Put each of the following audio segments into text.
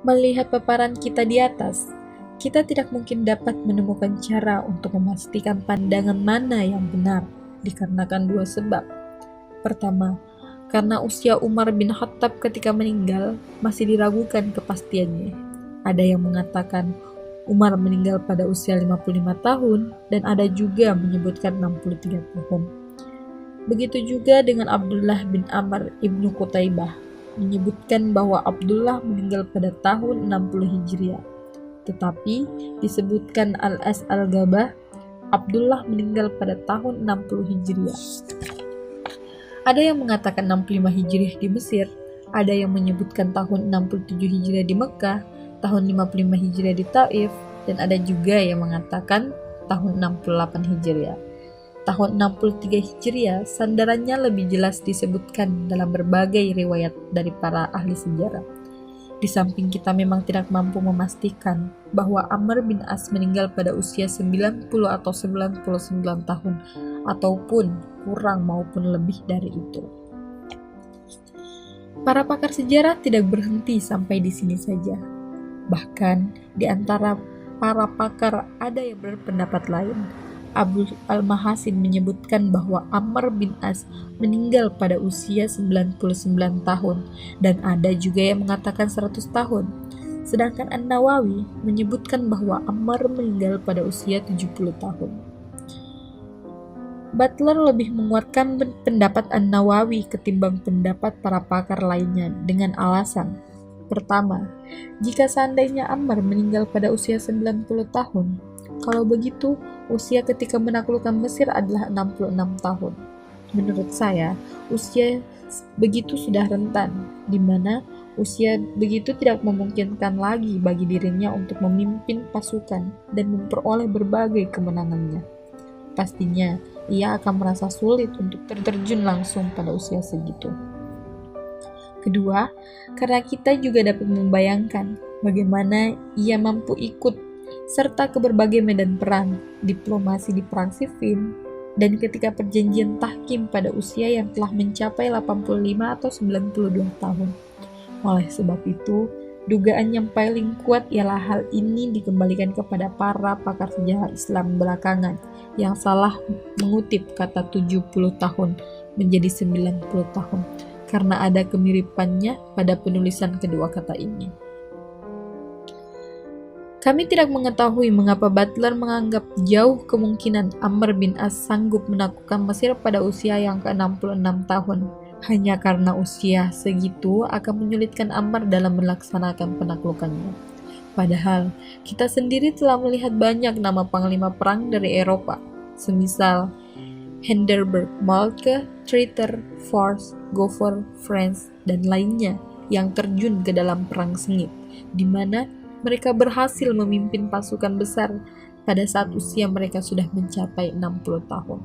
Melihat paparan kita di atas, kita tidak mungkin dapat menemukan cara untuk memastikan pandangan mana yang benar, dikarenakan dua sebab. Pertama, karena usia Umar bin Khattab ketika meninggal masih diragukan kepastiannya. Ada yang mengatakan Umar meninggal pada usia 55 tahun dan ada juga menyebutkan 63 tahun. Begitu juga dengan Abdullah bin Amr ibnu Qutaibah, menyebutkan bahwa Abdullah meninggal pada tahun 60 Hijriah. Tetapi disebutkan Al-As Al-Ghabah, Abdullah meninggal pada tahun 60 Hijriah. Ada yang mengatakan 65 Hijriah di Mesir, ada yang menyebutkan tahun 67 Hijriah di Mekah, tahun 55 Hijriah di Taif, dan ada juga yang mengatakan tahun 68 Hijriah. Tahun 63 Hijriah sandarannya lebih jelas disebutkan dalam berbagai riwayat dari para ahli sejarah. Di samping kita memang tidak mampu memastikan bahwa Amr bin As meninggal pada usia 90 atau 99 tahun ataupun kurang maupun lebih dari itu. Para pakar sejarah tidak berhenti sampai di sini saja. Bahkan di antara para pakar ada yang berpendapat lain. Abu Al-Mahasin menyebutkan bahwa Amr bin As meninggal pada usia 99 tahun dan ada juga yang mengatakan 100 tahun. Sedangkan An-Nawawi menyebutkan bahwa Ammar meninggal pada usia 70 tahun. Butler lebih menguatkan pendapat An-Nawawi ketimbang pendapat para pakar lainnya dengan alasan: pertama, jika seandainya Ammar meninggal pada usia 90 tahun, kalau begitu, usia ketika menaklukkan Mesir adalah 66 tahun. Menurut saya, usia begitu sudah rentan, di mana usia begitu tidak memungkinkan lagi bagi dirinya untuk memimpin pasukan dan memperoleh berbagai kemenangannya. Pastinya, ia akan merasa sulit untuk terjun langsung pada usia segitu. Kedua, karena kita juga dapat membayangkan bagaimana ia mampu ikut serta ke berbagai medan perang, diplomasi di perang sifin, dan ketika perjanjian tahkim pada usia yang telah mencapai 85 atau 92 tahun. Oleh sebab itu, dugaan yang paling kuat ialah hal ini dikembalikan kepada para pakar sejarah Islam belakangan yang salah mengutip kata 70 tahun menjadi 90 tahun, karena ada kemiripannya pada penulisan kedua kata ini. Kami tidak mengetahui mengapa Butler menganggap jauh kemungkinan Amr bin As sanggup menaklukkan Mesir pada usia yang ke-66 tahun, hanya karena usia segitu akan menyulitkan Ammar dalam melaksanakan penaklukannya. Padahal, kita sendiri telah melihat banyak nama panglima perang dari Eropa, semisal Hindenburg, Moltke, Treater, Force, Gauffin, France, dan lainnya yang terjun ke dalam perang sengit, di mana mereka berhasil memimpin pasukan besar pada saat usia mereka sudah mencapai 60 tahun.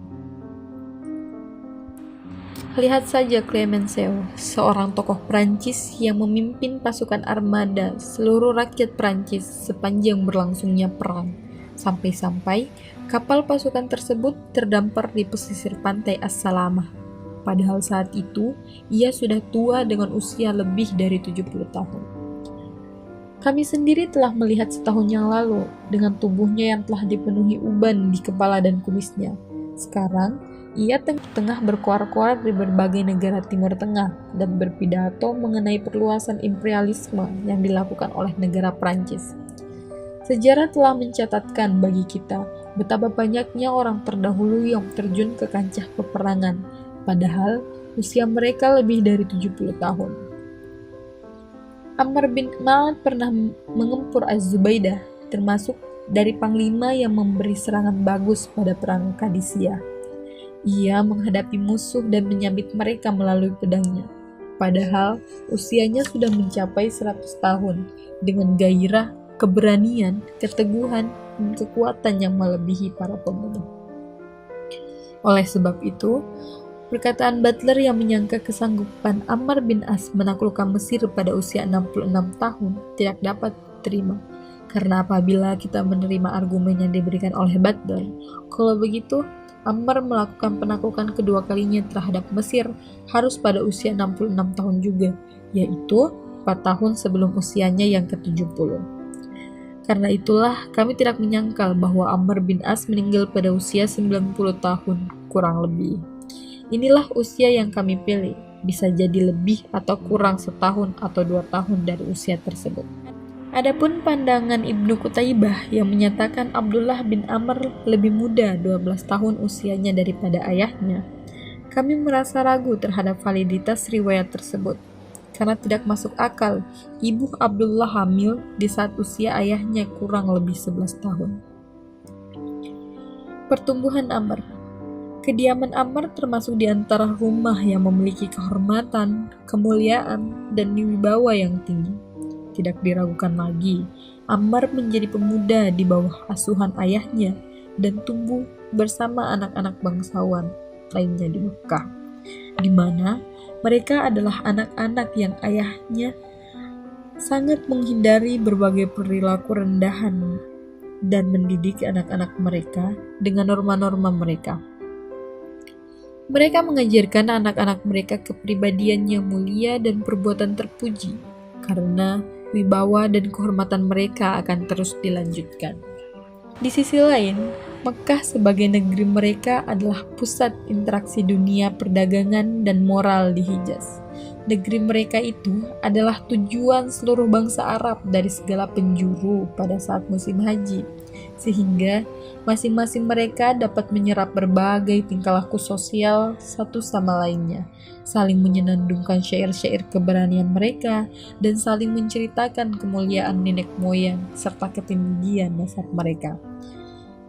Lihat saja Clemenceau, seorang tokoh Prancis yang memimpin pasukan armada seluruh rakyat Prancis sepanjang berlangsungnya perang, sampai-sampai kapal pasukan tersebut terdampar di pesisir pantai As-Salamah. Padahal saat itu, ia sudah tua dengan usia lebih dari 70 tahun. Kami sendiri telah melihat setahun yang lalu dengan tubuhnya yang telah dipenuhi uban di kepala dan kumisnya. Sekarang, ia tengah berkoar-koar di berbagai negara Timur Tengah dan berpidato mengenai perluasan imperialisme yang dilakukan oleh negara Prancis. Sejarah telah mencatatkan bagi kita betapa banyaknya orang terdahulu yang terjun ke kancah peperangan, padahal usia mereka lebih dari 70 tahun. Amr bin Ma'ad pernah mengempur Az-Zubaidah, termasuk dari panglima yang memberi serangan bagus pada perang Qadisiyah. Ia menghadapi musuh dan menyambit mereka melalui pedangnya. Padahal usianya sudah mencapai 100 tahun dengan gairah, keberanian, keteguhan, dan kekuatan yang melebihi para pemuda. Oleh sebab itu, perkataan Butler yang menyangka kesanggupan Ammar bin As menaklukkan Mesir pada usia 66 tahun tidak dapat diterima. Karena apabila kita menerima argumen yang diberikan oleh Butler, kalau begitu Ammar melakukan penaklukan kedua kalinya terhadap Mesir harus pada usia 66 tahun juga, yaitu 4 tahun sebelum usianya yang ke-70. Karena itulah kami tidak menyangkal bahwa Amr bin As meninggal pada usia 90 tahun kurang lebih. Inilah usia yang kami pilih, bisa jadi lebih atau kurang setahun atau 2 tahun dari usia tersebut. Adapun pandangan Ibnu Qutaibah yang menyatakan Abdullah bin Amr lebih muda 12 tahun usianya daripada ayahnya, kami merasa ragu terhadap validitas riwayat tersebut, karena tidak masuk akal ibu Abdullah hamil di saat usia ayahnya kurang lebih 11 tahun. Pertumbuhan Amr. Kediaman Amr termasuk di antara rumah yang memiliki kehormatan, kemuliaan, dan wibawa yang tinggi. Tidak diragukan lagi, Ammar menjadi pemuda di bawah asuhan ayahnya dan tumbuh bersama anak-anak bangsawan lainnya di Mekah, di mana mereka adalah anak-anak yang ayahnya sangat menghindari berbagai perilaku rendahan dan mendidik anak-anak mereka dengan norma-norma mereka. Mereka mengajarkan anak-anak mereka kepribadian yang mulia dan perbuatan terpuji, karena wibawa dan kehormatan mereka akan terus dilanjutkan. Di sisi lain, Mekah sebagai negeri mereka adalah pusat interaksi dunia perdagangan dan moral di Hijaz. Negeri mereka itu adalah tujuan seluruh bangsa Arab dari segala penjuru pada saat musim haji, sehingga masing-masing mereka dapat menyerap berbagai tingkah laku sosial satu sama lainnya, saling menyenandungkan syair-syair keberanian mereka, dan saling menceritakan kemuliaan nenek moyang serta ketinggian nasab mereka.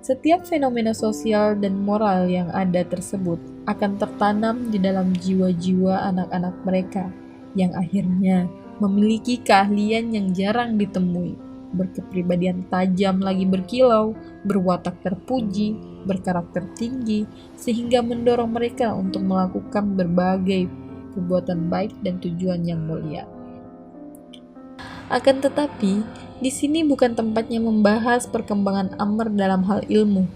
Setiap fenomena sosial dan moral yang ada tersebut akan tertanam di dalam jiwa-jiwa anak-anak mereka, yang akhirnya memiliki keahlian yang jarang ditemui, berkepribadian tajam lagi berkilau, berwatak terpuji, berkarakter tinggi, sehingga mendorong mereka untuk melakukan berbagai perbuatan baik dan tujuan yang mulia. Akan tetapi, di sini bukan tempatnya membahas perkembangan Amr dalam hal ilmu,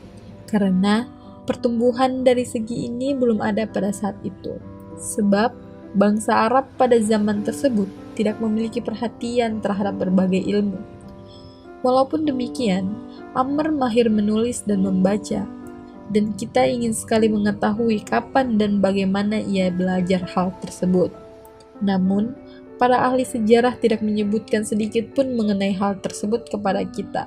karena pertumbuhan dari segi ini belum ada pada saat itu. Sebab, bangsa Arab pada zaman tersebut tidak memiliki perhatian terhadap berbagai ilmu. Walaupun demikian, Amr mahir menulis dan membaca, dan kita ingin sekali mengetahui kapan dan bagaimana ia belajar hal tersebut. Namun, para ahli sejarah tidak menyebutkan sedikit pun mengenai hal tersebut kepada kita.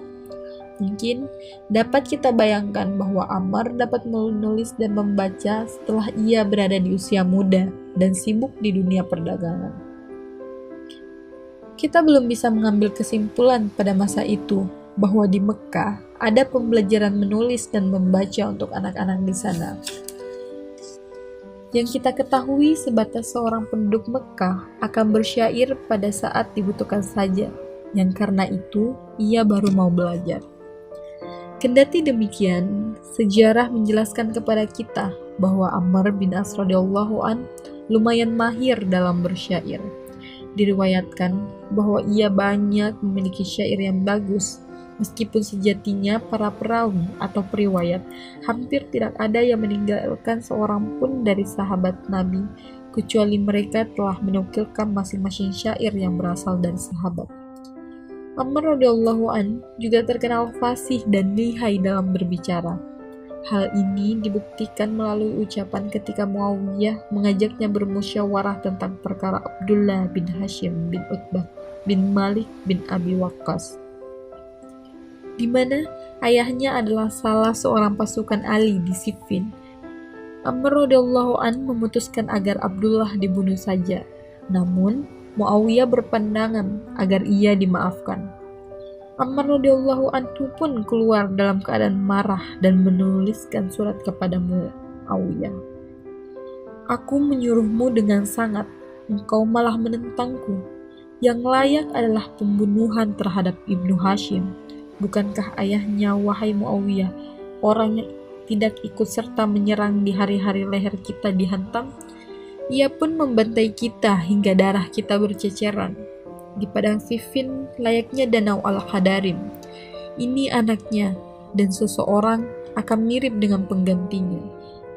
Mungkin dapat kita bayangkan bahwa Ammar dapat menulis dan membaca setelah ia berada di usia muda dan sibuk di dunia perdagangan. Kita belum bisa mengambil kesimpulan pada masa itu bahwa di Mekah ada pembelajaran menulis dan membaca untuk anak-anak di sana. Yang kita ketahui sebatas seorang penduduk Mekah akan bersyair pada saat dibutuhkan saja, yang karena itu ia baru mau belajar. Kendati demikian, sejarah menjelaskan kepada kita bahwa Ammar bin As radhiyallahu an lumayan mahir dalam bersyair. Diriwayatkan bahwa ia banyak memiliki syair yang bagus, meskipun sejatinya para perawi atau periwayat hampir tidak ada yang meninggalkan seorang pun dari sahabat Nabi, kecuali mereka telah menukilkan masing-masing syair yang berasal dari sahabat. Ammar radhiyallahu an juga terkenal fasih dan lihai dalam berbicara. Hal ini dibuktikan melalui ucapan ketika Muawiyah mengajaknya bermusyawarah tentang perkara Abdullah bin Hashim bin Utbah bin Malik bin Abi Waqqas, di mana ayahnya adalah salah seorang pasukan Ali di Siffin. Ammar radhiyallahu an memutuskan agar Abdullah dibunuh saja, namun Muawiyah berpandangan agar ia dimaafkan. Ammar radhiyallahu anhu pun keluar dalam keadaan marah dan menuliskan surat kepada Muawiyah. Aku menyuruhmu dengan sangat, engkau malah menentangku. Yang layak adalah pembunuhan terhadap Ibnu Hashim. Bukankah ayahnya, wahai Muawiyah, orang yang tidak ikut serta menyerang di hari-hari leher kita dihantam? Ia pun membantai kita hingga darah kita berceceran. Di padang Siffin layaknya danau Al-Hadarim. Ini anaknya, dan seseorang akan mirip dengan penggantinya.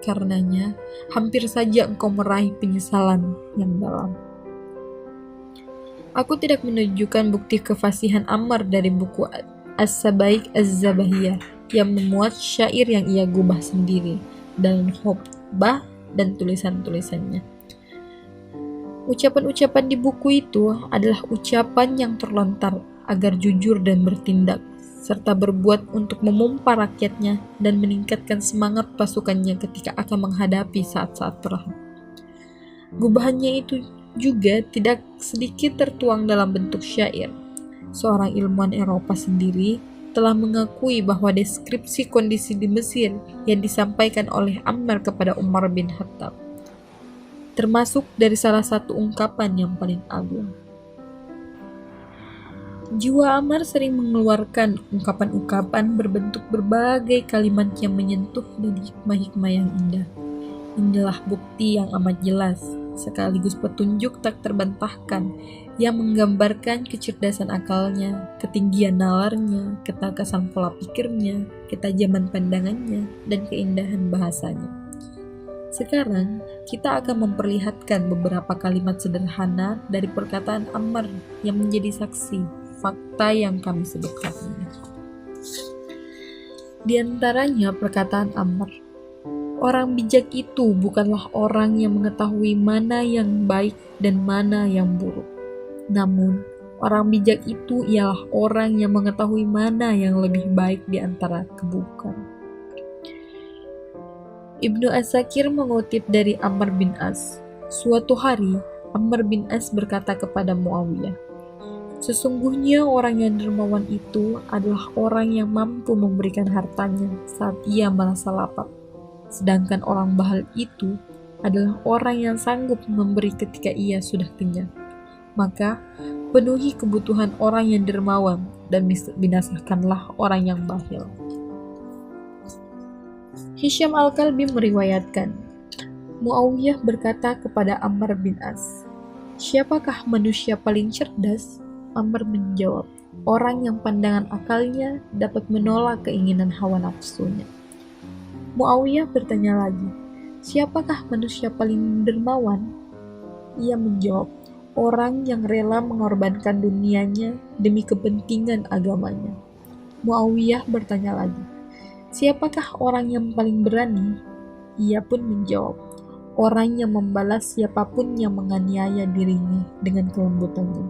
Karenanya, hampir saja engkau meraih penyesalan yang dalam. Aku tidak menunjukkan bukti kefasihan Ammar dari buku As-Sabaik Az-Zabahiyah yang memuat syair yang ia gubah sendiri dan khutbah dan tulisan-tulisannya. Ucapan-ucapan di buku itu adalah ucapan yang terlontar agar jujur dan bertindak, serta berbuat untuk memompa rakyatnya dan meningkatkan semangat pasukannya ketika akan menghadapi saat-saat perang. Gubahannya itu juga tidak sedikit tertuang dalam bentuk syair. Seorang ilmuwan Eropa sendiri telah mengakui bahwa deskripsi kondisi di Mesir yang disampaikan oleh Ammar kepada Umar bin Khattab termasuk dari salah satu ungkapan yang paling agung. Jiwa Ammar sering mengeluarkan ungkapan-ungkapan berbentuk berbagai kalimat yang menyentuh dan hikmah-hikmah yang indah. Inilah bukti yang amat jelas, sekaligus petunjuk tak terbantahkan yang menggambarkan kecerdasan akalnya, ketinggian nalarnya, ketakasan pola pikirnya, ketajaman pandangannya, dan keindahan bahasanya. Sekarang, kita akan memperlihatkan beberapa kalimat sederhana dari perkataan Ammar yang menjadi saksi fakta yang kami sebutkan ini. Di antaranya perkataan Ammar, orang bijak itu bukanlah orang yang mengetahui mana yang baik dan mana yang buruk. Namun, orang bijak itu ialah orang yang mengetahui mana yang lebih baik di antara keburukan. Ibnu Asakir mengutip dari Ammar bin As. Suatu hari, Ammar bin As berkata kepada Muawiyah, sesungguhnya orang yang dermawan itu adalah orang yang mampu memberikan hartanya saat ia merasa lapar. Sedangkan orang bahal itu adalah orang yang sanggup memberi ketika ia sudah kenyang. Maka, penuhi kebutuhan orang yang dermawan dan binasakanlah orang yang bakhil. Hisham Al-Kalbi meriwayatkan, Muawiyah berkata kepada Ammar bin As, siapakah manusia paling cerdas? Ammar menjawab, orang yang pandangan akalnya dapat menolak keinginan hawa nafsunya. Muawiyah bertanya lagi, siapakah manusia paling dermawan? Ia menjawab, orang yang rela mengorbankan dunianya demi kepentingan agamanya. Muawiyah bertanya lagi, siapakah orang yang paling berani? Ia pun menjawab, orang yang membalas siapapun yang menganiaya dirinya dengan kelembutannya.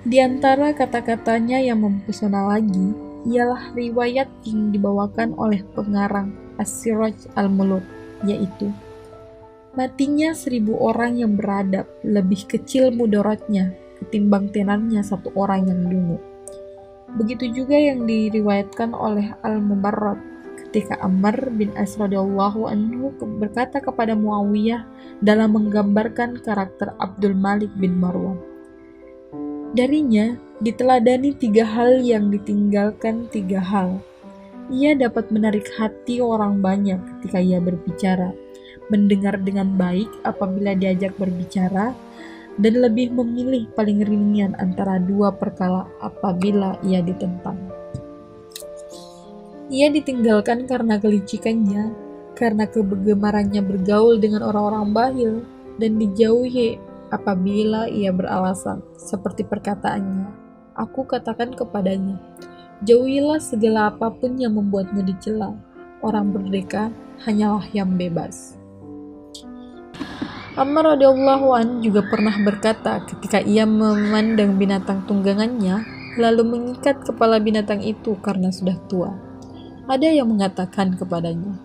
Di antara kata-katanya yang mempesona lagi, ialah riwayat yang dibawakan oleh pengarang As-Siraj Al-Muluk, yaitu, matinya 1000 orang yang beradab lebih kecil mudaratnya ketimbang tenannya satu orang yang dungu. Begitu juga yang diriwayatkan oleh Al-Mubarrad ketika Ammar bin As radhiyallahu anhu berkata kepada Muawiyah dalam menggambarkan karakter Abdul Malik bin Marwan. Darinya diteladani 3 hal yang ditinggalkan 3 hal. Ia dapat menarik hati orang banyak ketika ia berbicara, mendengar dengan baik apabila diajak berbicara, dan lebih memilih paling ringan antara 2 perkara apabila ia ditentang. Ia ditinggalkan karena kelicikannya, karena kegemarannya bergaul dengan orang-orang bakhil, dan dijauhi apabila ia beralasan, seperti perkataannya, aku katakan kepadanya, jauhilah segala apapun yang membuatmu dicela, orang merdeka hanyalah yang bebas. Ammar radhiyallahu an juga pernah berkata ketika ia memandang binatang tunggangannya, lalu mengikat kepala binatang itu karena sudah tua. Ada yang mengatakan kepadanya,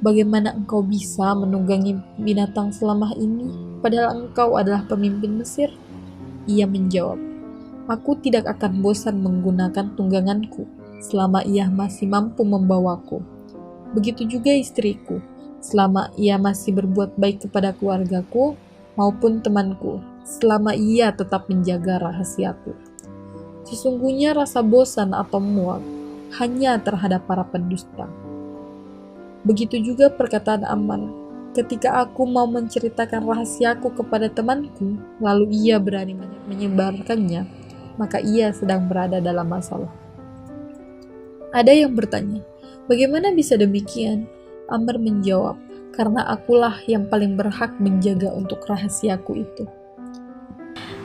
bagaimana engkau bisa menunggangi binatang selama ini, padahal engkau adalah pemimpin Mesir? Ia menjawab, aku tidak akan bosan menggunakan tungganganku selama ia masih mampu membawaku. Begitu juga istriku, selama ia masih berbuat baik kepada keluargaku maupun temanku, selama ia tetap menjaga rahasiaku. Sesungguhnya rasa bosan atau muak hanya terhadap para pendusta. Begitu juga perkataan Ammar, ketika aku mau menceritakan rahasiaku kepada temanku, lalu ia berani menyebarkannya, maka ia sedang berada dalam masalah. Ada yang bertanya, bagaimana bisa demikian? Ammar menjawab, karena akulah yang paling berhak menjaga untuk rahasiaku itu.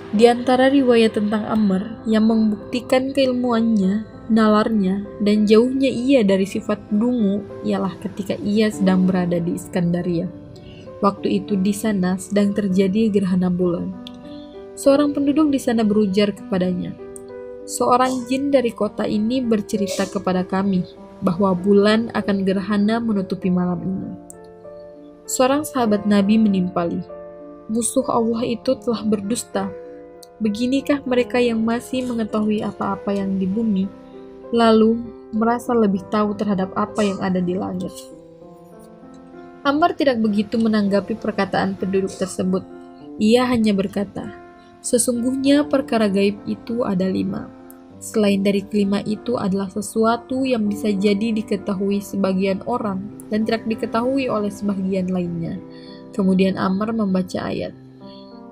Di antara riwayat tentang Amr yang membuktikan keilmuannya, nalarnya, dan jauhnya ia dari sifat dungu ialah ketika ia sedang berada di Iskandaria. Waktu itu di sana sedang terjadi gerhana bulan. Seorang penduduk di sana berujar kepadanya, "Seorang jin dari kota ini bercerita kepada kami bahwa bulan akan gerhana menutupi malam ini." Seorang sahabat Nabi menimpali, "Musuh Allah itu telah berdusta. Beginikah mereka yang masih mengetahui apa-apa yang di bumi, lalu merasa lebih tahu terhadap apa yang ada di langit?" Ammar tidak begitu menanggapi perkataan penduduk tersebut. Ia hanya berkata, "Sesungguhnya perkara gaib itu ada 5. Selain dari kelima itu adalah sesuatu yang bisa jadi diketahui sebagian orang dan tidak diketahui oleh sebagian lainnya." Kemudian Ammar membaca ayat,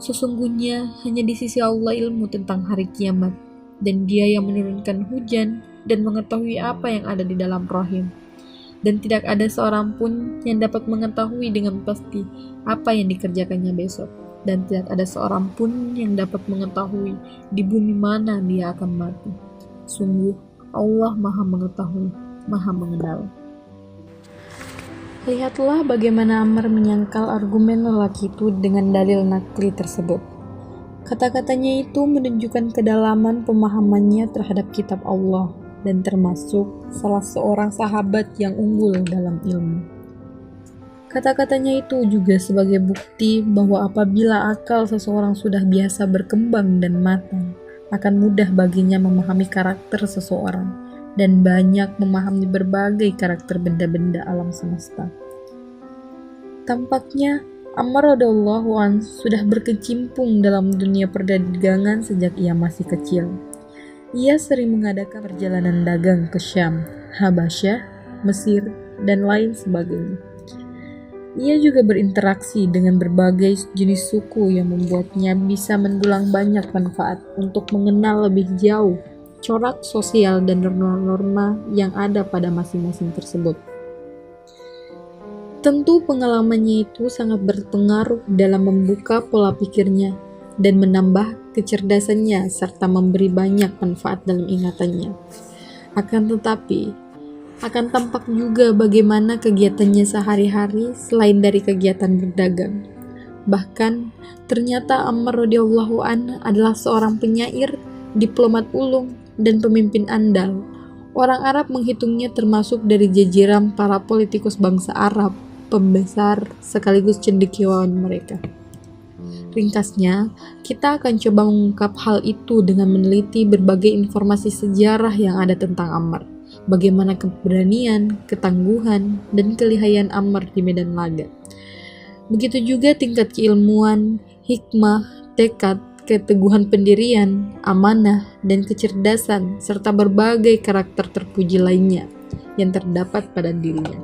"Sesungguhnya hanya di sisi Allah ilmu tentang hari kiamat, dan Dia yang menurunkan hujan dan mengetahui apa yang ada di dalam rahim. Dan tidak ada seorang pun yang dapat mengetahui dengan pasti apa yang dikerjakannya besok. Dan tidak ada seorang pun yang dapat mengetahui di bumi mana dia akan mati. Sungguh Allah Maha Mengetahui, Maha Mengenal." Lihatlah bagaimana Ammar menyangkal argumen lelaki itu dengan dalil nakli tersebut. Kata-katanya itu menunjukkan kedalaman pemahamannya terhadap kitab Allah dan termasuk salah seorang sahabat yang unggul dalam ilmu. Kata-katanya itu juga sebagai bukti bahwa apabila akal seseorang sudah biasa berkembang dan matang, akan mudah baginya memahami karakter seseorang dan banyak memahami berbagai karakter benda-benda alam semesta. Tampaknya Ammar radhiyallahu anhu sudah berkecimpung dalam dunia perdagangan sejak ia masih kecil. Ia sering mengadakan perjalanan dagang ke Syam, Habasyah, Mesir, dan lain sebagainya. Ia juga berinteraksi dengan berbagai jenis suku yang membuatnya bisa mendulang banyak manfaat untuk mengenal lebih jauh corak sosial dan norma-norma yang ada pada masing-masing tersebut. Tentu pengalamannya itu sangat berpengaruh dalam membuka pola pikirnya dan menambah kecerdasannya serta memberi banyak manfaat dalam ingatannya. Akan tetapi, akan tampak juga bagaimana kegiatannya sehari-hari selain dari kegiatan berdagang. Bahkan, ternyata Ammar radhiyallahu an adalah seorang penyair, diplomat ulung, dan pemimpin andal. Orang Arab menghitungnya termasuk dari jajaran para politikus bangsa Arab, pembesar sekaligus cendekiawan mereka. Ringkasnya, kita akan coba mengungkap hal itu dengan meneliti berbagai informasi sejarah yang ada tentang Ammar. Bagaimana keberanian, ketangguhan, dan kelihayan Ammar di medan laga. Begitu juga tingkat keilmuan, hikmah, tekad, keteguhan pendirian, amanah, dan kecerdasan, serta berbagai karakter terpuji lainnya yang terdapat pada dirinya.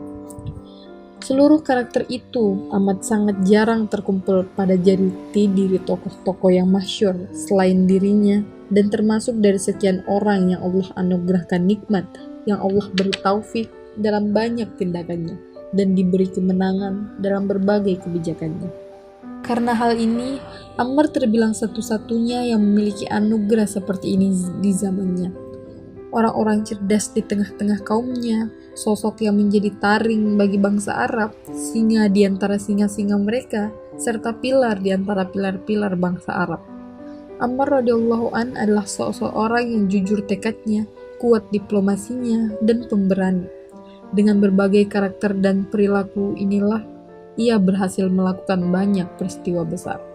Seluruh karakter itu amat sangat jarang terkumpul pada jati diri tokoh-tokoh yang masyhur selain dirinya, dan termasuk dari sekian orang yang Allah anugerahkan nikmat, yang Allah beri taufik dalam banyak tindakannya, dan diberi kemenangan dalam berbagai kebijakannya. Karena hal ini, Ammar terbilang satu-satunya yang memiliki anugerah seperti ini di zamannya. Orang-orang cerdas di tengah-tengah kaumnya, sosok yang menjadi taring bagi bangsa Arab, singa di antara singa-singa mereka, serta pilar di antara pilar-pilar bangsa Arab. Ammar radhiyallahu an adalah seorang yang jujur tekadnya, kuat diplomasinya, dan pemberani. Dengan berbagai karakter dan perilaku inilah ia berhasil melakukan banyak peristiwa besar.